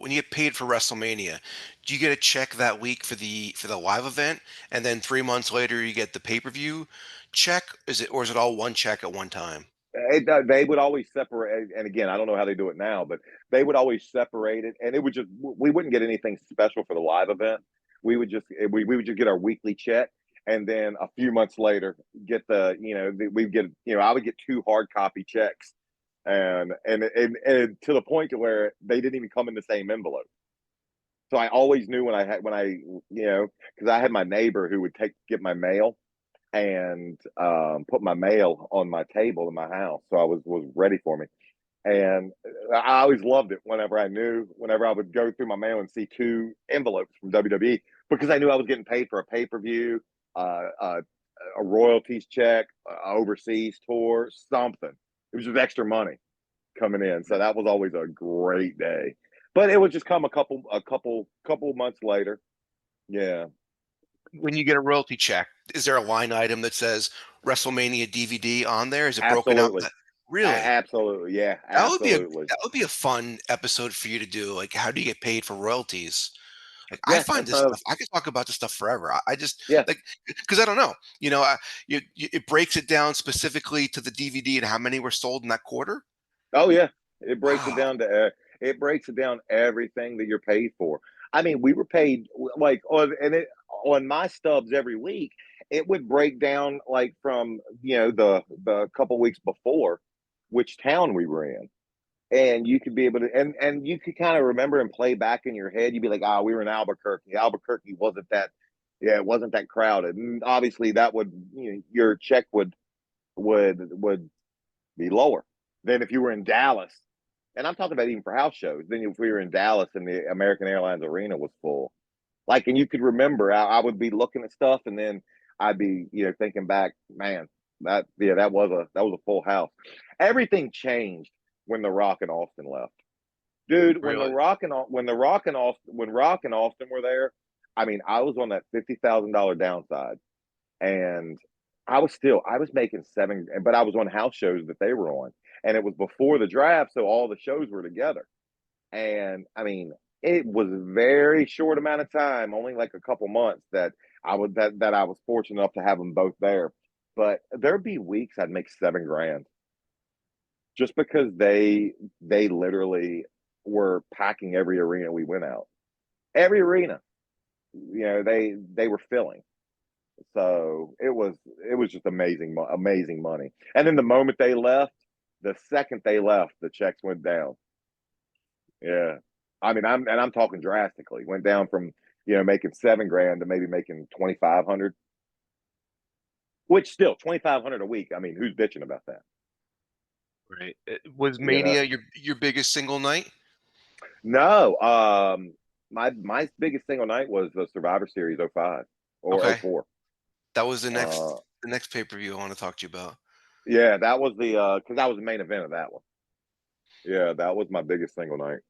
when you get paid for WrestleMania, do you get a check that week for the live event, and then 3 months later you get the pay-per-view check? Is it all one check at one time? They would always separate, and again, I don't know how they do it now, but they would always separate it, and it would just we wouldn't get anything special for the live event. We would just get our weekly check, and then a few months later get we'd get I would get two hard copy checks, and to the point to where they didn't even come in the same envelope. So I always knew when I because I had my neighbor who would get my mail and put my mail on my table in my house, so I was ready for me. And I always loved it whenever I would go through my mail and see two envelopes from WWE, because I knew I was getting paid for a pay per view, a royalties check, overseas tour, something. It was just extra money coming in, so that was always a great day. But it would just come a couple months later. Yeah, When you get a royalty check, is there a line item that says WrestleMania DVD on there? Is it broken out? absolutely, Really? absolutely, yeah, That would be a absolutely, that would be a fun episode for you to do. Like, how do you get paid for royalties? Like, I yeah. find That's this not a stuff. I could talk about this stuff forever. I just yeah. like because I don't know. It breaks it down specifically to the DVD and how many were sold in that quarter. Oh yeah, it breaks it Wow. down to it breaks it down everything that you're paid for. I mean, we were paid like on my stubs every week. It would break down like from the couple weeks before which town we were in, and you could be able to and you could kind of remember and play back in your head. You'd be like, "Ah, we were in Albuquerque. Albuquerque wasn't that, yeah, it wasn't that crowded." And obviously, that would your check would be lower than if you were in Dallas. And I'm talking about even for house shows. Then if we were in Dallas and the American Airlines Arena was full, like, and you could remember, I would be looking at stuff, and then I'd be, thinking back, man, that was a full house. Everything changed when The Rock and Austin left, dude. Really? When Rock and Austin were there, I mean, I was on that $50,000 downside, and I was making seven, but I was on house shows that they were on, and it was before the draft, so all the shows were together. And I mean, it was a very short amount of time, only like a couple months that I was fortunate enough to have them both there. But there'd be weeks I'd make 7 grand just because they literally were packing every arena we went out. Every arena, they were filling. So it was just amazing money. And then the second they left, the checks went down. Yeah, I mean, I'm talking drastically. Went down from making 7 grand to maybe making 2,500, which still 2,500 a week. I mean, who's bitching about that? Right. Was You know, Mania your biggest single night? no. My biggest single night was the Survivor Series '05 or Okay. '04. That was the next Uh, the next pay-per-view I want to talk to you about. yeah, that was the because that was the main event of that one. Yeah, that was my biggest single night.